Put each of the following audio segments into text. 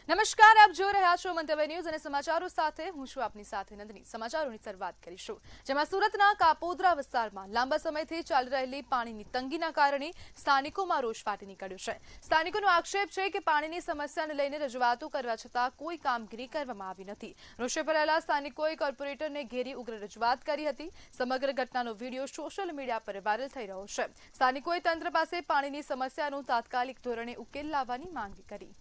નમસ્કાર, આપ જોઈ રહ્યા છો મંતવ્ય ન્યૂઝ અને સમાચારો સાથે હું છું આપની સાથે નંદની। સમાચારોની શરૂઆત કરીશું, જેમાં સુરતના કાપોદ્રા વિસ્તારમાં લાંબા સમયથી ચાલી રહેલી પાણીની તંગીના કારણે સ્થાનિકોમાં રોષ ફાટી નીકળ્યો છે। સ્થાનિકોનો આક્ષેપ છે કે પાણીની સમસ્યાને લઈને રજૂઆતો કરવા છતાં કોઈ કામગીરી કરવામાં આવી નથી। રોષે ભરાયેલા સ્થાનિકોએ કોર્પોરેટરને ઘેરી ઉગ્ર રજૂઆત કરી હતી। સમગ્ર ઘટનાનો વિડીયો સોશિયલ મીડિયા પર વાયરલ થઈ રહ્યો છે। સ્થાનિકોએ તંત્ર પાસે પાણીની સમસ્યાનો તાત્કાલિક ધોરણે ઉકેલ લાવવાની માંગ કરી।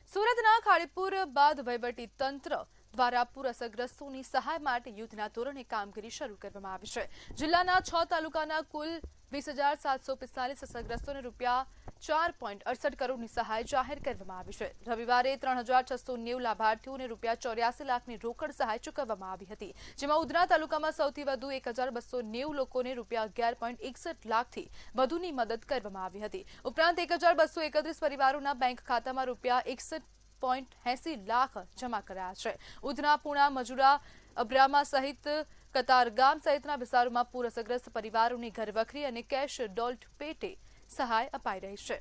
સુરતના ખાડીપુર બાદ વહીવટી તંત્ર દ્વારા પૂર અસરગ્રસ્તોની સહાય માટે યુદ્ધના ધોરણે કામગીરી શરૂ કરવામાં આવી છે। જિલ્લાના 6 તાલુકાના કુલ 20,745 અસરગ્રસ્તોને રૂપિયા 4.68 કરોડની સહાય જાહેર કરવામાં આવી છે। રવિવારે 3,690 લાભાર્થીઓને રૂપિયા 84 લાખની રોકડ સહાય ચૂકવવામાં આવી હતી, જેમાં ઉધના તાલુકામાં સૌથી વધુ 1,290 લોકોને રૂપિયા 11.61 લાખથી વધુની મદદ કરવામાં આવી હતી। ઉપરાંત 1,231 પરિવારોના બેંક ખાતામાં રૂપિયા 61.80 લાખ જમા કરાયા છે। ઉધના, પુણા, મજુરા, અબ્રામા સહિત કતારગામ સહિતના વિસ્તારોમાં પૂર અસરગ્રસ્ત પરિવારોને ઘરવખરી અને કેશ ડોલ્ટ પેટે સહાય અપાઈ રહી છે।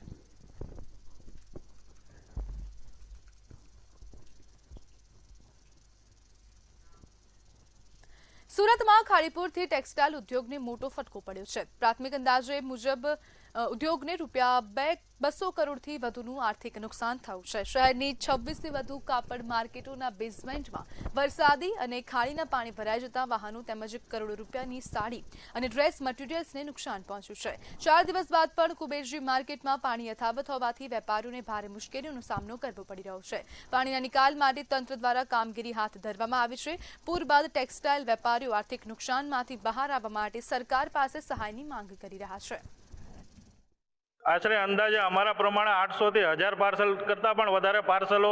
સુરતમાં ખાડીપુરથી ટેક્સટાઇલ ઉદ્યોગને મોટો ફટકો પડ્યો છે। પ્રાથમિક અંદાજે મુજબ ઉદ્યોગને રૂપિયા 200 કરોડથી વધુનું આર્થિક નુકસાન થયું છે। શહેરની 26થી વધુ કાપડ માર્કેટોના બેઝમેન્ટમાં વરસાદી અને ખાડીના પાણી ભરાઈ જતા વાહનો તેમજ કરોડો રૂપિયાની સાડી અને ડ્રેસ મટીરિયલ્સને નુકસાન પહોંચ્યું છે। 4 દિવસ બાદ પણ કુબેરજી માર્કેટમાં પાણી યથાવત હોવાથી વેપારીઓને ભારે મુશ્કેલીઓનો સામનો કરવો પડી રહ્યો છે। પાણીના નિકાલ માટે તંત્ર દ્વારા કામગીરી હાથ ધરવામાં આવી છે। પૂર બાદ ટેક્સટાઇલ વેપારીઓ આર્થિક નુકસાનમાંથી બહાર આવવા માટે સરકાર પાસે સહાયની માંગ કરી રહ્યા છે। આશરે અંદાજે અમારા પ્રમાણે 800 થી 1000 પાર્સલ કરતાં પણ વધારે પાર્સલો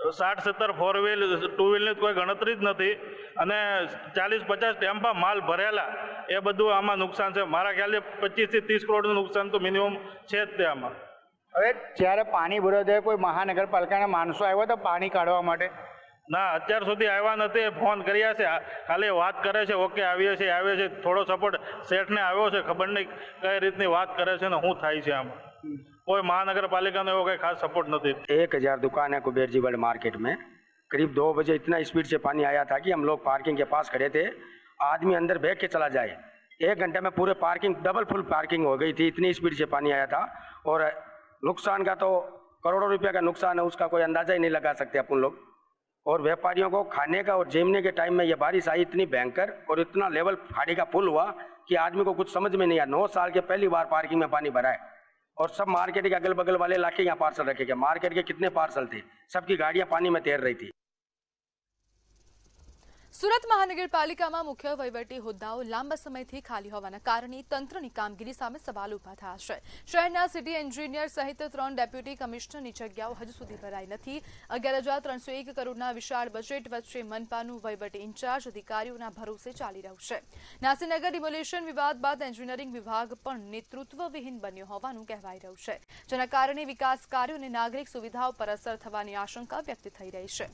60-70 ફોર વ્હીલ ટુ વ્હીલની કોઈ ગણતરી જ નથી અને 40-50 ટેમ્પા માલ ભરેલા એ બધું આમાં નુકસાન છે। મારા ખ્યાલથી 25 થી 30 કરોડનું નુકસાન તો મિનિમમ છે જ તે આમાં। હવે જ્યારે પાણી ભરાયું ત્યારે કોઈ મહાનગરપાલિકાના માણસો આવ્યા હતા પાણી કાઢવા માટે? ના, અત્યાર સુધી આવ્યા નથી। ફોન કર્યા છે, ખાલી વાત કરે છે, ઓકે આવીએ છીએ। થોડો સપોર્ટ શેઠને આવ્યો છે, ખબર નહીં કઈ રીતની વાત કરે છે ને શું થાય છે આમાં। કોઈ महानगरपालिका एवं कोई खास सपोर्ट नहीं। 1000 दुकान है कुबेरजी वर्ल्ड मार्केट में। करीब 2 बजे इतना स्पीड से पानी आया था कि हम लोग पार्किंग के पास खड़े थे, आदमी अंदर भाग के चला जाए। 1 घंटे में पूरे पार्किंग डबल फुल पार्किंग हो गई थी, इतनी स्पीड से पानी आया था। और नुकसान का तो करोड़ों रुपया का नुकसान है, उसका कोई अंदाजा ही नहीं लगा सकते अपन लोग। और व्यापारियों को खाने का और जमने के टाइम में ये बारिश आई इतनी भयंकर और इतना लेवल खाड़ी का पुल हुआ कि आदमी को कुछ समझ में नहीं आया। 9 साल के पहली बार पार्किंग में पानी भरा है और सब मार्केट के अगल बगल वाले इलाके यहाँ पार्सल रखे गए। मार्केट के कितने पार्सल थे, सबकी गाड़ियाँ पानी में तैर रही थी। સુરત મહાનગરપાલિકામાં મુખ્ય વહીવટી હોદ્દાઓ લાંબા સમયથી ખાલી હોવાના કારણે તંત્રની કામગીરી સામે સવાલ ઉભા થયા છે। શહેરના સિટી એન્જિનિયર સહિત 3 ડેપ્યુટી કમિશનરની જગ્યાઓ હજુ સુધી ભરાઈ નથી। 11,301 કરોડના વિશાળ બજેટ વચ્ચે મનપાનું વહીવટી ઇન્ચાર્જ અધિકારીઓના ભરોસે ચાલી રહ્યું છે। નાસીનગર ડિમોલિશન વિવાદ બાદ એન્જિનિયરિંગ વિભાગ પણ નેતૃત્વવિહીન બન્યો હોવાનું કહેવાઈ રહ્યું છે, જેના કારણે વિકાસ કાર્યો અને નાગરિક સુવિધાઓ પર અસર થવાની આશંકા વ્યક્ત થઈ રહી છે।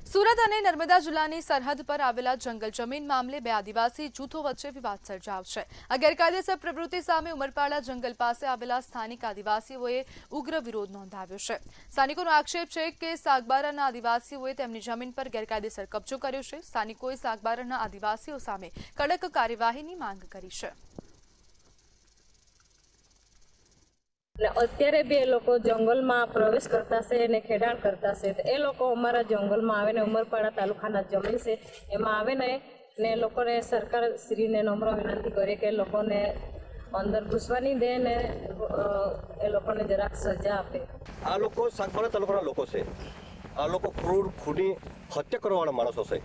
સુરત અને નર્મદા જિલ્લાની સરહદ પર આવેલા જંગલ જમીન મામલે 2 આદિવાસી જૂથો વચ્ચે વિવાદ સર્જાયો છે। આ ગેરકાયદેસર પ્રવૃત્તિ સામે ઉમરપાડા જંગલ પાસે આવેલા સ્થાનિક આદિવાસીઓએ ઉગ્ર વિરોધ નોંધાવ્યો છે। સ્થાનિકોનો આક્ષેપ છે કે સાગબારાના આદિવાસીઓએ તેમની જમીન પર ગેરકાયદેસર કબજો કર્યો છે। સ્થાનિકોએ સાગબારાના આદિવાસીઓ સામે કડક કાર્યવાહીની માંગ કરી છે। અત્યારે બી એ લોકો જંગલમાં પ્રવેશ કરતા છે અને ખેડાણ કરતા છે, તો એ લોકો અમારા જંગલમાં આવે ને ઉમરપાડા તાલુકાના જમીન છે એમાં આવે ને એ લોકોને સરકાર શ્રીને નમ્ર વિનંતી કરે કે લોકોને અંદર ઘૂસવા નહીં દે ને એ લોકોને જરાક સજા આપે। આ લોકો સાગબારા તાલુકાના લોકો છે, આ લોકો ક્રૂર ખૂની હત્યા કરવાવાળા માણસો છે।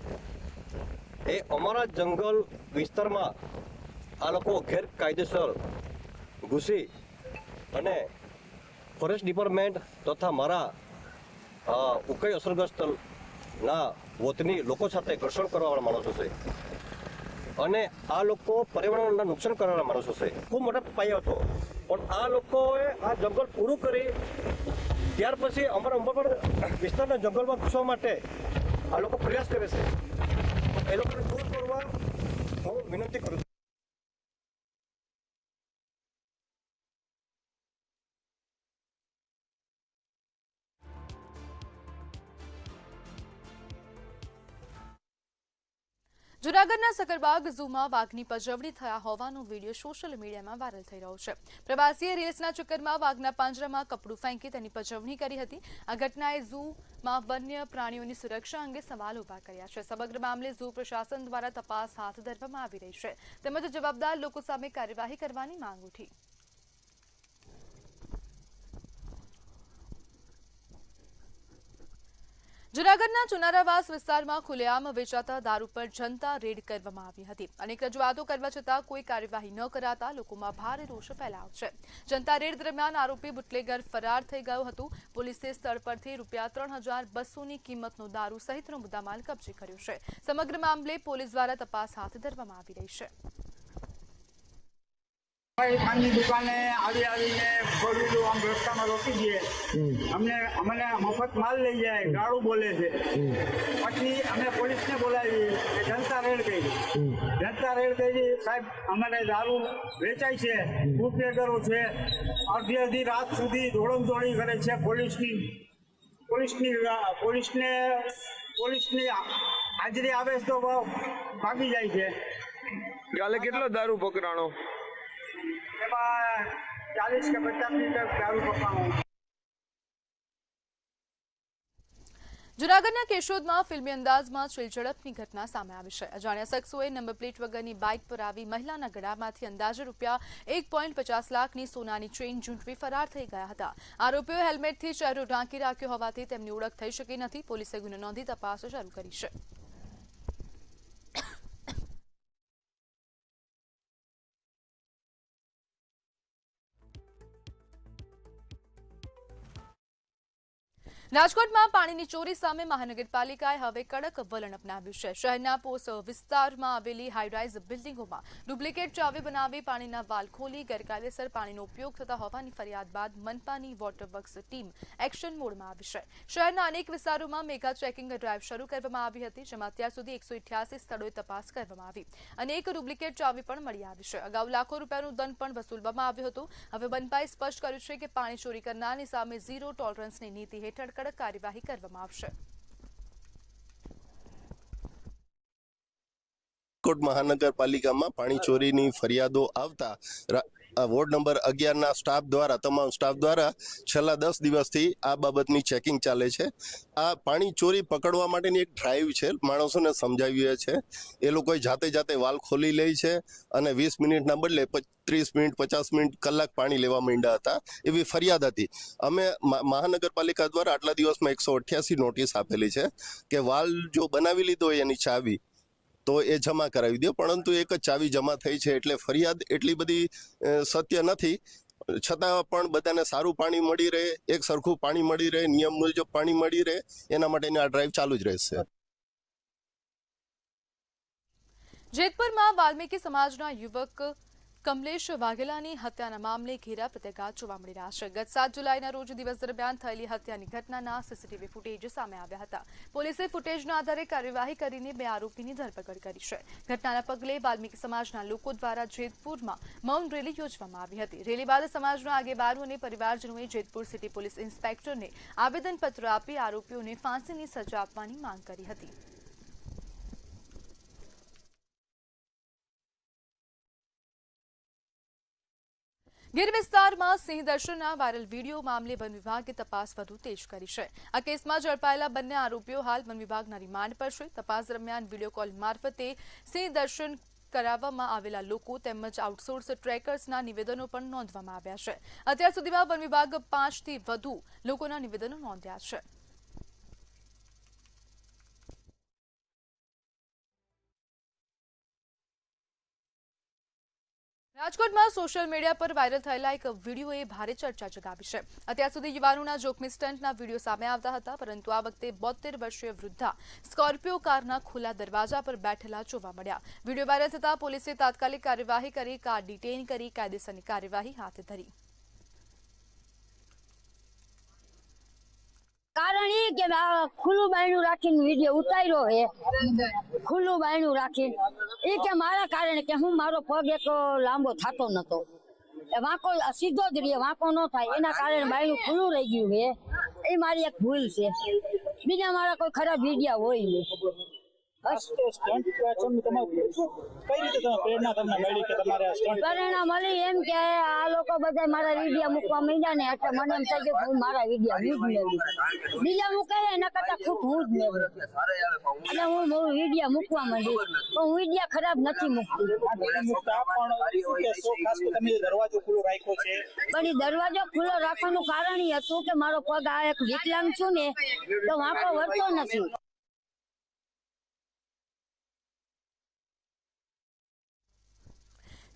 એ અમારા જંગલ વિસ્તારમાં આ લોકો ગેરકાયદેસર ઘૂસી અને ફોરેસ્ટ ડિપાર્ટમેન્ટ તથા મારા ઉકાઈ અસરગ્રસ્તના વતની લોકો સાથે ઘર્ષણ કરવાવાળા માણસો છે અને આ લોકો પર્યાવરણના નુકસાન કરવાના માણસો છે. ખૂબ મોટા પાયો હતો, પણ આ લોકોએ આ જંગલ પૂરું કરી ત્યાર પછી અમારા ઉંબરપાડા વિસ્તારના જંગલમાં ઘૂસવા માટે આ લોકો પ્રયાસ કરે છે. એ લોકોને દૂર કરવા હું વિનંતી કરું છું. જૂનાગઢના સકરબાગ ઝૂમાં વાઘની પજવણી થયા હોવાનો વિડીયો સોશિયલ મીડિયામાં વાયરલ થઈ રહ્યો છે. પ્રવાસીએ રીલ્સના ચક્કરમાં વાઘના પાંજરામાં કપડું ફેંકી તેની પજવણી કરી હતી. આ ઘટનાએ ઝૂમાં વન્ય પ્રાણીઓની સુરક્ષા અંગે સવાલ ઉભા કર્યા છે. સમગ્ર મામલે ઝૂ પ્રશાસન દ્વારા તપાસ હાથ ધરવામાં આવી રહી છે, તેમજ જવાબદાર લોકો સામે કાર્યવાહી કરવાની માંગ ઉઠી. જૂનાગઢના ચુનારાવાસ વિસ્તારમાં ખુલ્લેઆમ વેચાતા દારૂ પર જનતા રેડ કરવામાં આવી હતી. અનેક રજૂઆતો કરવા છતાં કોઈ કાર્યવાહી ન કરાતા લોકોમાં ભારે રોષ ફેલાયો છે. જનતા રેડ દરમિયાન આરોપી બુટલેગર ફરાર થઈ ગયો હતો. પોલીસે સ્થળ પરથી ₹3200ની કિંમતનો દારૂ સહિતનો મુદ્દામાલ કબજે કર્યો છે. સમગ્ર મામલે પોલીસ દ્વારા તપાસ હાથ ધરવામાં આવી રહી છે. પાનની દુકાને આવીને ફોરવ્હીલું આમ રસ્તામાં રોકી દે, અમને મફત માલ લઈ જાય, ગાળું બોલે છે. પછી અમે પોલીસને બોલાવી, જનતા રેડ કરી. સાહેબ અમારે દારૂ વેચાય છે, બુટલેગરો છે, અડધી રાત સુધી દોડમદોડી કરે છે. પોલીસની હાજરી આવે તો ભાગી જાય છે. કાલે કેટલો દારૂ પકડાણો? એમાં 40 કે 50 લીટર દારૂ પકડાણો. જૂનાગઢના કેશોદમાં ફિલ્મી અંદાજમાં છેડછાડની ઘટના સામે આવી છે. અજાણ્યા શખ્સોએ નંબર પ્લેટ વગરની બાઇક પર આવી મહિલાના ગળામાંથી અંદાજે ₹1.50 લાખની સોનાની ચેઇન ઝૂંટવી ફરાર થઈ ગયા હતા. આરોપીઓએ હેલ્મેટથી ચહેરો ઢાંકી રાખ્યો હોવાથી તેમની ઓળખ થઈ શકી નથી. પોલીસે ગુનો નોંધી તપાસ શરૂ કરી છે. રાજકોટમાં પાણીની ચોરી સામે મહાનગરપાલિકાએ હવે કડક વલણ અપનાવ્યું છે. શહેરના પોસ વિસ્તારમાં આવેલી હાઈરાઇઝ બિલ્ડિંગોમાં ડુપ્લિકેટ ચાવી બનાવી પાણીના વાલ ખોલી ગેરકાયદેસર પાણીનો ઉપયોગ થતા હોવાની ફરિયાદ બાદ મનપાની વોટરવર્ક્સ ટીમ એક્શન મોડમાં આવી છે. શહેરના અનેક વિસ્તારોમાં મેગા ચેકિંગ ડ્રાઇવ શરૂ કરવામાં આવી હતી, જેમાં અત્યાર સુધી 188 સ્થળોએ તપાસ કરવામાં આવી. અનેક ડુપ્લિકેટ ચાવી પણ મળી આવી છે. અગાઉ લાખો રૂપિયાનું દંડ પણ વસૂલવામાં આવ્યો હતો. હવે મનપાએ સ્પષ્ટ કર્યું છે કે પાણી ચોરી કરનારની સામે ઝીરો ટોલરન્સની નીતિ હેઠળ કડક કાર્યવાહી કરવામાં આવશે. રાજકોટ મહાનગરપાલિકામાં પાણી ચોરીની ફરિયાદો આવતા વોર્ડ નંબર 11ના તમામ સ્ટાફ દ્વારા છેલ્લા 10 દિવસથી આ બાબતની ચેકિંગ ચાલે છે. આ પાણી ચોરી પકડવા માટેની એક ડ્રાઈવ છે, માણસોને સમજાવીએ છે. એ લોકોએ જાતે વાલ ખોલી લે છે અને 20 મિનિટના બદલે 30 મિનિટ 50 મિનિટ કલાક પાણી લેવા માંડ્યા હતા, એવી ફરિયાદ હતી. અમે મહાનગરપાલિકા દ્વારા આટલા દિવસમાં 188 નોટિસ આપેલી છે કે વાલ જો બનાવી લીધો હોય એની ચાવી તો એ જમા કરાવી દો, પરંતુ એક જ ચાવી જમા થઈ છે એટલે ફરિયાદ એટલી બધી સત્ય નથી. છતાં પણ બધાને સારું પાણી મળી રહે, એક સરખું પાણી મળી રહે, નિયમ મુજબ પાણી મળી રહે, એના માટેની આ ડ્રાઈવ ચાલુ જ રહેશે. જેતપુરમાં વાલ્મીકી સમાજના યુવક કમલેશ વાઘેલાની હત્યાના મામલે ઘેરા પ્રત્યાઘાત જોવા મળી રહ્યા છે. ગત 7 જુલાઈના રોજ દિવસ દરમિયાન થયેલી હત્યાની ઘટનાના સીસીટીવી ફૂટેજ સામે આવ્યા હતા. પોલીસે ફૂટેજના આધારે કાર્યવાહી કરીને 2 આરોપીની ધરપકડ કરી છે. ઘટનાના પગલે વાલ્મીકી સમાજના લોકો દ્વારા જેતપુરમાં મૌન રેલી યોજવામાં આવી હતી. રેલી બાદ સમાજના આગેવાનો અને પરિવારજનોએ જેતપુર સિટી પોલીસ ઇન્સ્પેક્ટરને આવેદનપત્ર આપી આરોપીઓને ફાંસીની સજા આપવાની માંગ કરી હતી. ગીર વિસ્તારમાં સિંહ દર્શનના વાયરલ વિડીયો મામલે વન વિભાગે તપાસ વધુ તેજ કરી છે. આ કેસમાં ઝડપાયેલા બંને આરોપીઓ હાલ વન વિભાગના રિમાન્ડ પર છે. તપાસ દરમિયાન વિડીયો કોલ મારફતે સિંહ દર્શન કરાવવામાં આવેલા લોકો તેમજ આઉટસોર્સ ટ્રેકર્સના નિવેદનો પણ નોંધવામાં આવ્યા છે. અત્યાર સુધીમાં વન વિભાગ 5થી વધુ લોકોના નિવેદનો નોંધ્યા છે. રાજકોટમાં સોશિયલ મીડિયા પર વાયરલ થયેલા એક વિડીયોએ ભારે ચર્ચા જગાવી છે। અત્યાર સુધી યુવાનોના જોખમી સ્ટન્ટના વિડીયો સામે આવતા હતા, પરંતુ આ વખતે 72 વર્ષીય વૃદ્ધા સ્કોર્પિયો કારના ખુલ્લા દરવાજા પર બેઠેલા જોવા મળ્યા। વિડીયો વાયરલ થતા પોલીસે તાત્કાલિક કાર્યવાહી કરી કાર ડિટેઇન કરી કાયદેસરની કાર્યવાહી હાથ ધરી। કારણ એ કે ખુલ્લું બાયણું રાખીને વિડીયો ઉતાર્યો હે, ખુલ્લું બાયણું રાખીને એ કે મારા કારણે કે હું મારો પગ એક લાંબો થતો નતો, વાંકો સીધો જ રહે, વાંકો ન થાય એના કારણે બાયણું ખુલ્લું રહી ગયું હે। એ મારી એક ભૂલ છે, બીજા મારા કોઈ ખરાબ વિડીયો હોય નહીં। પ્રેરણા મળી એમ કે આ લોકો બધા મારા વિડીયો મૂકવા માંડ્યા ને એટલે મને એમ થાય કે હું મારા વિડીયો બીજા મૂકે એના કરતા ખુદ હું જ લેવું એટલે હું વિડીયો મૂકવા માંડી, પણ હું વિડીયો ખરાબ નથી મૂકતી। પણ એ દરવાજો ખુલ્લો રાખવાનું કારણ એ હતું કે મારો પગ આ એક વિકલાંગ છું ને તો વાંકો વળતો નથી।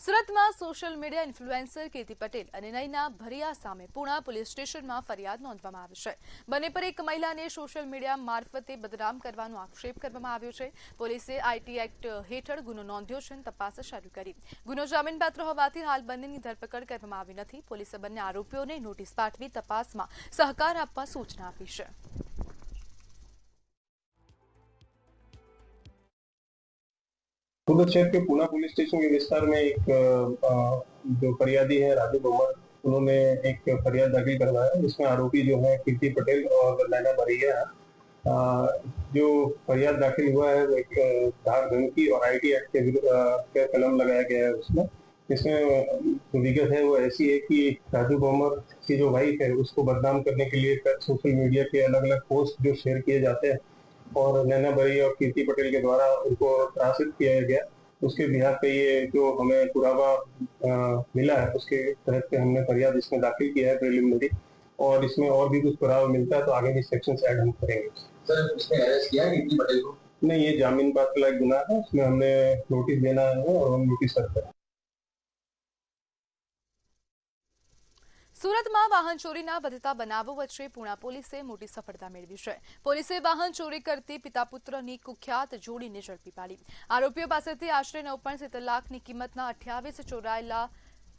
સુરતમાં સોશિયલ મીડિયા ઇન્ફ્લુએન્સર કીર્તિ પટેલ અને નયના ભરિયા સામે પુણા પોલીસ સ્ટેશનમાં ફરિયાદ નોંધવામાં આવી છે। બંને પર એક મહિલાને સોશિયલ મીડિયા મારફતે બદનામ કરવાનો આક્ષેપ કરવામાં આવ્યો છે। પોલીસે આઈટી એક્ટ હેઠળ ગુનો નોંધ્યો છે અને તપાસ શરૂ કરી। ગુનો જામીનપાત્ર હોવાથી હાલ બંનેની ધરપકડ કરવામાં આવી નથી। પોલીસે બંને આરોપીઓને નોટિસ પાઠવી તપાસમાં સહકાર આપવા સૂચના આપી છે। सूरत शहर के पूना पुलिस स्टेशन के विस्तार में एक जो फरियादी है राजू तोमर, उन्होंने एक फरियाद दाखिल करवाया जिसमें आरोपी जो है कीर्ति पटेल और नैना भरिया है। जो फरियाद दाखिल हुआ है वो एक धार धमकी और आईटी एक्ट के कलम लगाया गया है उसमें। इसमें विगत है वो ऐसी है कि राजू तोमर की जो वाइफ है उसको बदनाम करने के लिए सोशल मीडिया के अलग अलग पोस्ट जो शेयर किए जाते हैं और नैना भरिया और कीर्ति पटेल के द्वारा उनको त्रासित किया गया, उसके बिहार पे ये जो हमें पुरावा मिला है उसके तहत पे हमने फरियाद इसमें दाखिल किया है प्रिलिमिनरी, और इसमें और भी कुछ पुरावा मिलता है तो आगे भी सेक्शन ऐड हम करेंगे। सर उसने अरेस्ट किया है कीर्ति पटेल को? नहीं, ये जामीन पात्र लायक गुना है, उसमें हमने नोटिस देना है और हम नोटिस सर्व करें। સુરતમાં વાહન ચોરીના વધતા બનાવો વચ્ચે પુણા પોલીસે મોટી સફળતા મેળવી છે। પોલીસે વાહન ચોરી કરતી પિતા પુત્રની કુખ્યાત જોડીને ઝડપી પાડી। આરોપીઓ પાસેથી આશરે 9.70 લાખની કિંમતના 28 ચોરાયેલા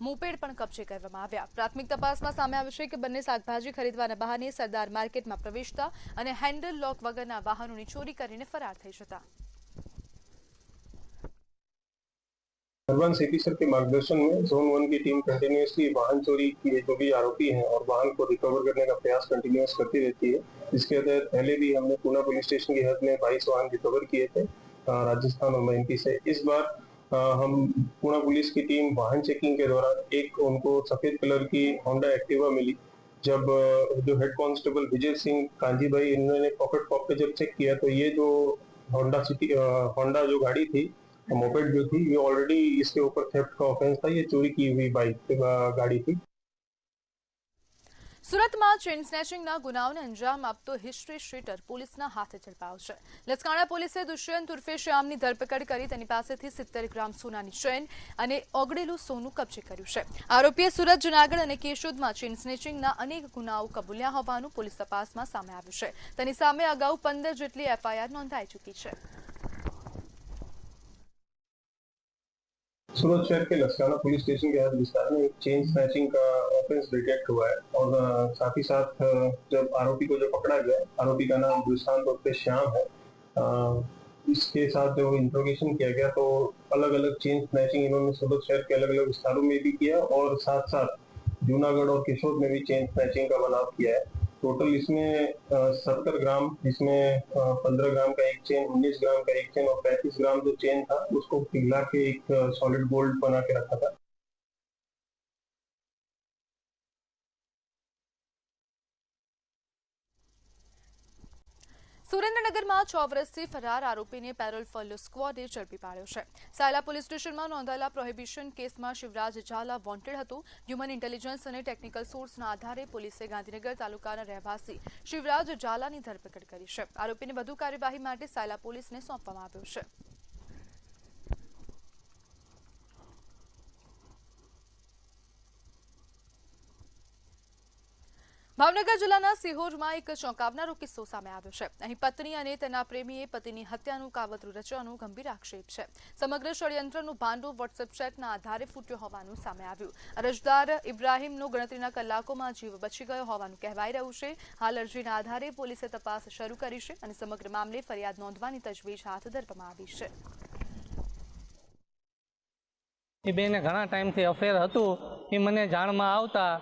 મોપેડ પણ કબજે કરવામાં આવ્યા। પ્રાથમિક તપાસમાં સામે આવ્યું છે કે બંને શાકભાજી ખરીદવાના બહાને સરદાર માર્કેટમાં પ્રવેશતા અને હેન્ડલ લોક વગરના વાહનોની ચોરી કરીને ફરાર થઈ જતા। अर्बन सिटी सर के मार्गदर्शन में जोन 1 की टीम कंटिन्यूसली वाहन चोरी के जो भी आरोपी हैं और वाहन को रिकवर करने का प्रयास कंटिन्यूस करती रहती है। इसके तहत पहले भी हमने पूना पुलिस स्टेशन की हद में 22 वाहन रिकवर किए थे राजस्थान और MP से। इस बार हम पूना पुलिस की टीम वाहन चेकिंग के दौरान एक उनको सफेद कलर की होंडा एक्टिवा मिली। जब जो हेड कांस्टेबल विजय सिंह कांजी भाई इन्होंने पॉकेट पॉप पे जब चेक किया तो ये जो होंडा जो गाड़ी थी मोपेड जो थी ये ऑलरेडी इसके ऊपर थेफ्ट का ऑफेंस था, ये चोरी की हुई बाइक गाड़ी थी। સુરતમાં ચેઇન સ્નેચિંગના ગુનાઓને અંજામ આપતો હિસ્ટ્રી શીટર પોલીસના હાથે ઝડપાયો છે। લસકાણા પોલીસે દુષ્યંત ઉર્ફે શ્યામની ધરપકડ કરી તેની પાસેથી 70 ગ્રામ સોનાની ચેઇન અને ઓગળેલું સોનું કબજે કર્યું છે। આરોપીએ સુરત, જૂનાગઢ અને કેશોદમાં ચેઇન સ્નેચિંગના અનેક ગુનાઓ કબૂલ્યા હોવાનું પોલીસ તપાસમાં સામે આવ્યું છે। તેની સામે અગાઉ 15 જેટલી FIR નોંધાઈ ચૂકી છે। सूरत शहर के लसकाना पुलिस स्टेशन के हद विस्तार में एक चेन स्नैचिंग का ऑफेंस डिटेक्ट हुआ है और साथ ही साथ जब आरोपी को जो पकड़ा गया, आरोपी का नाम दुष्यंत उर्फ श्याम है, इसके साथ जब इंट्रोगेशन किया गया तो अलग अलग चेन स्नैचिंग इन्होंने सूरत शहर के अलग अलग विस्तारों में भी किया और साथ साथ जूनागढ़ और केशोद में भी चेन स्नैचिंग का बनाव किया है। टोटल इसमें 70 ग्राम, जिसमें 15 ग्राम का एक चेन, 19 ग्राम का एक चेन और 35 ग्राम जो चेन था उसको पिघला के एक सॉलिड गोल्ड बना के रखा था। સુરેન્દ્રનગરમાં 6 વર્ષથી ફરાર આરોપીને પેરોલ ફોલો સ્ક્વોડે ઝડપી પાડ્યો છે। સાયલા પોલીસ સ્ટેશનમાં નોંધાયેલા પ્રોહિબિશન કેસમાં શિવરાજ ઝાલા વોન્ટેડ હતો। હ્યુમન ઇન્ટેલિજન્સ અને ટેકનિકલ સોર્સના આધારે પોલીસે ગાંધીનગર તાલુકાના રહેવાસી શિવરાજ ઝાલાની ધરપકડ કરી છે। આરોપીને વધુ કાર્યવાહી માટે સાયલા પોલીસને સોંપવામાં આવ્યો છે। ભાવનગર જિલ્લાના સિહોરમાં એક ચોંકાવનારો કિસ્સો સામે આવ્યો છે. અહીં પત્ની અને તેના પ્રેમીએ પતિની હત્યાનું કાવતરું રચવાનો ગંભીર આક્ષેપ છે. સમગ્ર ષડયંત્રનું ભાંડું વોટ્સએપ ચેટના આધારે ફૂટ્યો હોવાનું સામે આવ્યું. અરજદાર ઇબ્રાહીમનો ગણતરીના કલાકોમાં જીવ બચી ગયો હોવાનું કહેવાઈ રહ્યું છે. હાલ અરજીના આધારે પોલીસે તપાસ શરૂ કરી છે અને સમગ્ર મામલે ફરિયાદ નોંધવાની તજવીજ હાથ ધરવામાં આવી છે. એ બેને ઘણા ટાઈમથી અફેર હતું એ મને જાણમાં આવતા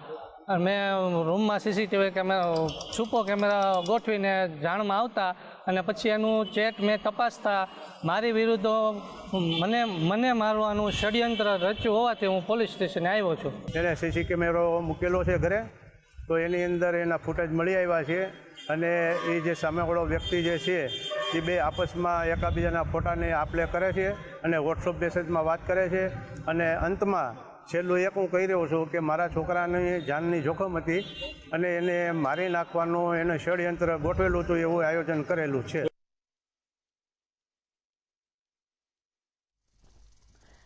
મેં રૂમમાં સીસીટીવી કેમેરા છૂપો કેમેરા ગોઠવીને જાણમાં આવતા અને પછી એનું ચેટ મેં તપાસતા મારી વિરુદ્ધ મને મારવાનું ષડયંત્ર રચ્યું હોવાથી હું પોલીસ સ્ટેશને આવ્યો છું. એને સીસી કેમેરો મૂકેલો છે ઘરે, તો એની અંદર એના ફૂટેજ મળી આવ્યા છે અને એ જે સામેવાળો વ્યક્તિ જે છે એ બે આપસમાં એકાબીજાના ફોટાને આપલે કરે છે અને વોટ્સઅપ મેસેજમાં વાત કરે છે અને અંતમાં છેલ્લું એક હું કહી રહ્યો છું કે મારા છોકરાની જાનની જોખમ હતી અને એને મારી નાખવાનું એને ષડયંત્ર ગોઠવેલું હતું એવું આયોજન કરેલું છે.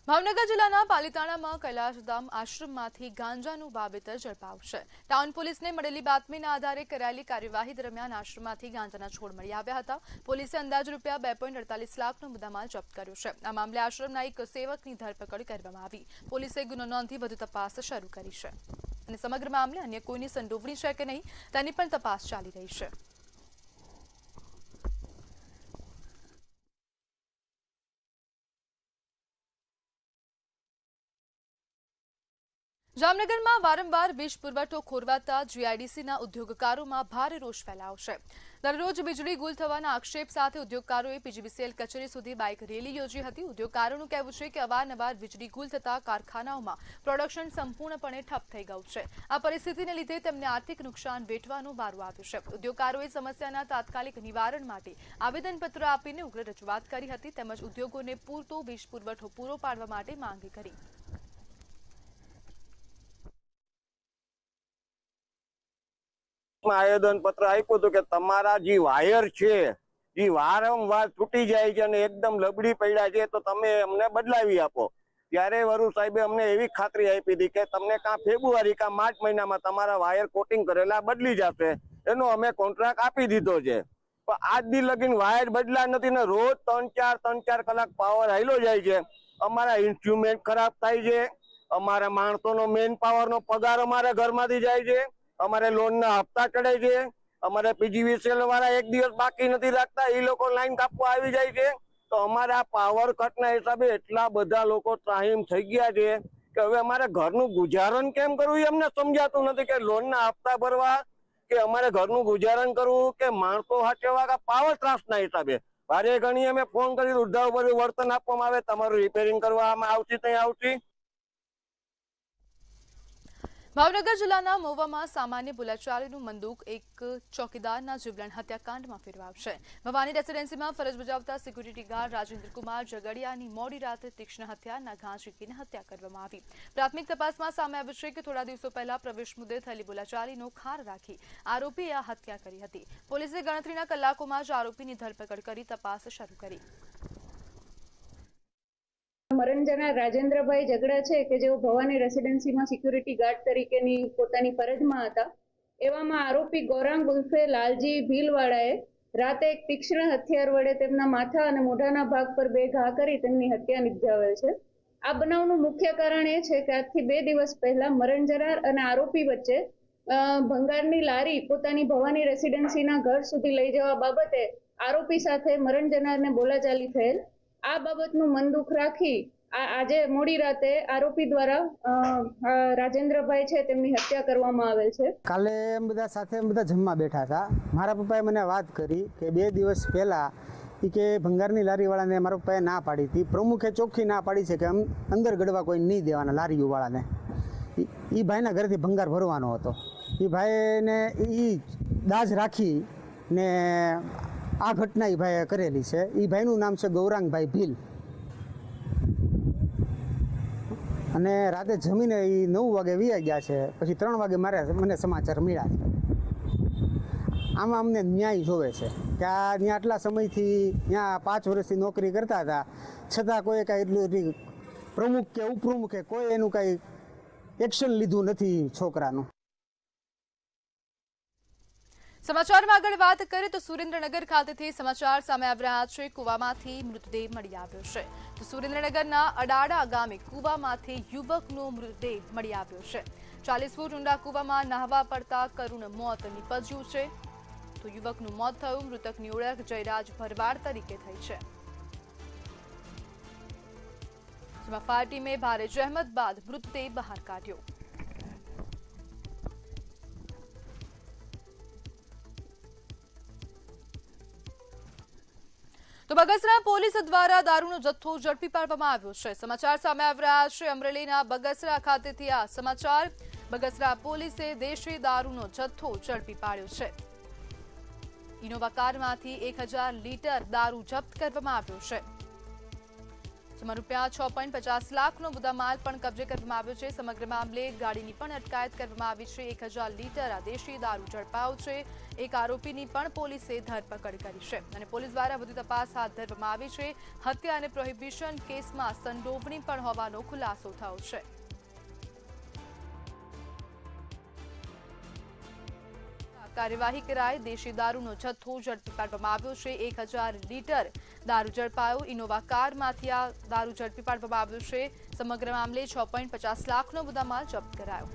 ભાવનગર જિલ્લાના પાલિતાણામાં કૈલાસધામ આશ્રમમાંથી ગાંજાનું વાવેતર ઝડપાવશે. ટાઉન પોલીસને મળેલી બાતમીના આધારે કરાયેલી કાર્યવાહી દરમિયાન આશ્રમમાંથી ગાંજાના છોડ મળી આવ્યા હતા. પોલીસે અંદાજ રૂપિયા 2.48 લાખનો મુદ્દામાલ જપ્ત કર્યો છે. આ મામલે આશ્રમના એક સેવકની ધરપકડ કરવામાં આવી. પોલીસે ગુનો નોંધી વધુ તપાસ શરૂ કરી છે અને સમગ્ર મામલે અન્ય કોઈની સંડોવણી છે કે નહીં તેની પણ તપાસ ચાલી રહી છે. જામનગરમાં વારંવાર વીજ પુરવઠો ખોરવાતા જીઆઈડીસીના ઉદ્યોગકારોમાં ભારે રોષ ફેલાયો છે. દરરોજ વીજળી ગુલ થવાના આક્ષેપ સાથે ઉદ્યોગકારોએ પીજીવીસીએલ કચેરી સુધી બાઇક રેલી યોજી હતી. ઉદ્યોગકારોનું કહેવું છે કે અવારનવાર વીજળી ગુલ થતા કારખાનાઓમાં પ્રોડક્શન સંપૂર્ણપણે ઠપ થઈ ગયું છે. આ પરિસ્થિતિને લીધે તેમને આર્થિક નુકસાન વેઠવાનો વારો આવ્યો છે. ઉદ્યોગકારોએ સમસ્યાના તાત્કાલિક નિવારણ માટે આવેદનપત્ર આપીને ઉગ્ર રજૂઆત કરી હતી તેમજ ઉદ્યોગોને પૂરતો વીજ પુરવઠો પૂરો પાડવા માટે માંગ કરી. આવેદન પત્ર આપ્યું હતું કે તમારા જે વાયર છે જે વારંવાર તૂટી જાય છે અને એકદમ લબડી પડ્યા છે તો તમે અમને બદલાવી આપો. ત્યારે વરુ સાહેબે અમને એવી ખાતરી આપી હતી કે તમને કાં ફેબ્રુઆરી કાં માર્ચ મહિનામાં તમારા વાયર કોટિંગ કરેલા બદલી જશે. એનો અમે કોન્ટ્રાક્ટ આપી દીધો છે. પણ આજ દી લગીને વાયર બદલા નથી ને રોજ 3-4 કલાક પાવર હાલ્યો જાય છે. અમારા ઇન્સ્ટ્રુમેન્ટ ખરાબ થાય છે. અમારા માણસોનો મેન પાવરનો પગાર અમારા ઘરમાંથી જાય છે. અમારે લોનના હપ્તા ચડે છે. અમારે પીજીવીસીએલ વાળા એક દિવસ બાકી નથી રાખતા, એ લોકો લાઈન કાપવા આવી જાય છે. તો અમારા પાવર કટના હિસાબે એટલા બધા લોકો ત્રાહીમ થઈ ગયા છે કે હવે અમારે ઘરનું ગુજારણ કેમ કરવું એ અમને સમજાતું નથી કે લોનના હપ્તા ભરવા કે અમારે ઘરનું ગુજારણ કરવું કે માણસો હાચવવા કે પાવર ત્રાસના હિસાબે ભારે ઘણી અમે ફોન કરી વૃદ્ધાઓ વર્તન આપવામાં આવે, તમારું રિપેરિંગ કરવામાં આવશે ત્યાં આવશે. ભાવનગર જિલ્લાના મહુવામાં સામાન્ય બોલાચાલીનું બંદૂક એક ચોકીદારના જીવલેણ હત્યાકાંડમાં ફેરવાશે. ભવાની રેસીડેન્સીમાં ફરજ બજાવતા સિક્યુરિટી ગાર્ડ રાજેન્દ્ર કુમાર ઝઘડિયાની મોડી રાત્રે તીક્ષ્ણ હથિયારના ઘા ઝીકીને હત્યા કરવામાં આવી. પ્રાથમિક તપાસમાં સામે આવ્યું છે કે થોડા દિવસો પહેલા પ્રવેશ મુદ્દે થયેલી બોલાચાલીનો ખાર રાખી આરોપીએ આ હત્યા કરી હતી. પોલીસે ગણતરીના કલાકોમાં જ આરોપીની ધરપકડ કરી તપાસ શરૂ કરી. મરણ જનાર રાજેન્દ્રભાઈ ઝઘડા છે કે જેઓ ભવાની રેસિડેન્સીમાં સિક્યુરિટી ગાર્ડ તરીકેની પોતાની ફરજમાં હતા. એવામાં આરોપી ગૌરાંગ ઉર્ફે લાલજી ભીલવાળાએ રાતે એક તીક્ષ્ણ હથિયાર વડે તેમના માથા અને મોઢાના ભાગ પર 2 ઘા કરી તેમની હત્યા નિપજાવેલ છે. આ બનાવનું મુખ્ય કારણ એ છે કે આજથી 2 દિવસ પહેલા મરણ જનાર અને આરોપી વચ્ચે ભંગારની લારી પોતાની ભવાની રેસિડેન્સીના ઘર સુધી લઈ જવા બાબતે આરોપી સાથે મરણ જનારને બોલાચાલી થયેલ. આ બાબતનું મન દુઃખ રાખી આજે મોડી રાતે આરોપી દ્વારા રાજેન્દ્રભાઈ છે તેમની હત્યા કરવામાં આવેલ છે. કાલે બધા સાથે બધા જમવા બેઠા હતા. મારા પપ્પાએ મને વાત કરી કે 2 દિવસ પહેલા કે ભંગારની લારીવાળાને મારા પપ્પાએ ના પાડી હતી. પ્રમુખે ચોખ્ખી ના પાડી છે કે અંદર ગળવા કોઈ નહીં દેવાના લારીઓવાળાને. એ ભાઈના ઘરેથી ભંગાર ભરવાનો હતો. એ ભાઈને એ દાજ રાખી ને આ ઘટના એ ભાઈએ કરેલી છે. એ ભાઈનું નામ છે ગૌરાંગભાઈ ભીલ. અને રાતે જમીને એ 9 વાગે વિયા ગયા છે. પછી 3 વાગે મને સમાચાર મળ્યા છે. આમાં અમને ન્યાય જોવે છે કે આ ત્યાં આટલા સમયથી ત્યાં 5 વર્ષથી નોકરી કરતા હતા છતાં કોઈ કાંઈ એટલું પ્રમુખ કે ઉપપ્રમુખે કોઈ એનું કાંઈ એક્શન લીધું નથી છોકરાનું. સમાચારમાં આગળ વાત કરીએ તો સુરેન્દ્રનગર ખાતેથી સમાચાર સામે આવી રહ્યા છે. કૂવામાંથી મૃતદેહ મળી આવ્યો છે. તો સુરેન્દ્રનગરના અડાડા ગામે કૂવામાંથી યુવકનો મૃતદેહ મળી આવ્યો છે. 40 ફૂટ ઊંડા કૂવામાં નહાવા પડતા કરુણ મોત નીપજ્યું છે. તો યુવકનું મોત થયું. મૃતકની ઓળખ જયરાજ ભરવાડ તરીકે થઈ છે. જેમાં ફાયર ટીમે ભારે જહેમત બાદ મૃતદેહ બહાર કાઢ્યો. તો બગસરા પોલીસ દ્વારા દારૂનો જથ્થો ઝડપી પાડવામાં આવ્યો છે. સમાચાર સામે આવી રહ્યા છે અમરેલીના બગસરા ખાતેથી આ સમાચાર. બગસરા પોલીસે દેશી દારૂનો જથ્થો ઝડપી પાડ્યો છે. ઇનોવા કારમાંથી 1000 લીટર દારૂ જપ્ત કરવામાં આવ્યો છે. જેમાં રૂપિયા 6.50 લાખનો મુદ્દામાલ પણ કબજે કરવામાં આવ્યો છે. સમગ્ર મામલે ગાડીની પણ અટકાયત કરવામાં આવી છે. 1000 લીટર આ દેશી દારૂ ઝડપાયો છે. એક આરોપીની પણ પોલીસે ધરપકડ કરી છે અને પોલીસ દ્વારા વધુ તપાસ હાથ ધરવામાં આવી છે. હત્યા અને પ્રોહિબિશન કેસમાં સંડોવણી પણ હોવાનો ખુલાસો થયો છે. કાર્યવાહી કરાઈ દેશી દારૂનો જથ્થો ઝડપી પાડવામાં આવ્યો છે. 1000 લીટર દારૂ ઝડપાયો. ઇનોવા કારમાંથી આ દારૂ ઝડપી પાડવામાં આવ્યો છે. સમગ્ર મામલે 6.50 લાખનો મુદ્દામાલ જપ્ત કરાયો.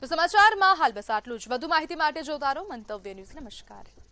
તો સમાચારમાં હાલ બસ આટલું જ. વધુ માહિતી માટે જોતા રહો મંતવ્ય ન્યૂઝ. નમસ્કાર.